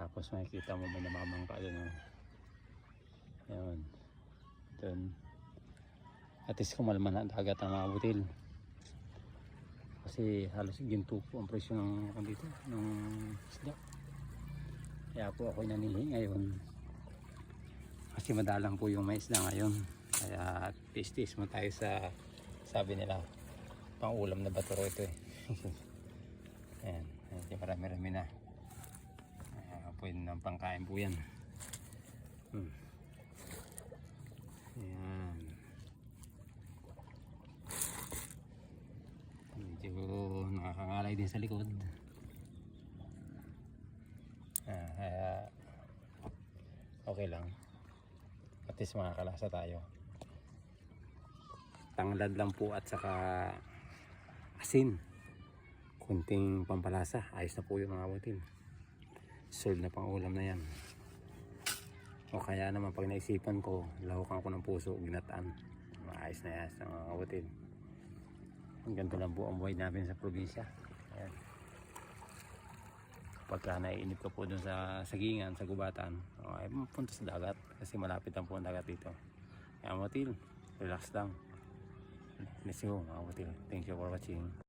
Tapos makikita mo may namamangka doon. Ayun. Doon. At least kumalma na dagat ang mga butil. Kasi halos ginto po ang presyo ng dito, ng isda. Kaya po ako nanili ngayon. Kasi madalang po yung mais na ngayon. Kaya tis-tis mo tayo sa, sabi nila, pang ulam na baturo ito eh. Ayan, marami-rami na. Pwede ng pangkain po yan. Ayan. Medyo nakakangalay din sa likod. Kaya okay lang. At least makakalasa tayo. Tanglad lang po at saka asin. Kunting pampalasa. Ayos na po yung mga butil. Solve na pang ulam na yan. O kaya naman pag naisipan ko, lahukan ko ng puso, ginataan. Maayos na yan sa mga butil. Ang ganito lang po ang buhay namin sa probinsya. Ayan. Pagka naiinip ka po dun sa sagingan, sa gubatan, ay punta sa dagat kasi malapit lang po ang dagat dito. Kaya butil, relax lang. Let's go mga butil. Thank you for watching.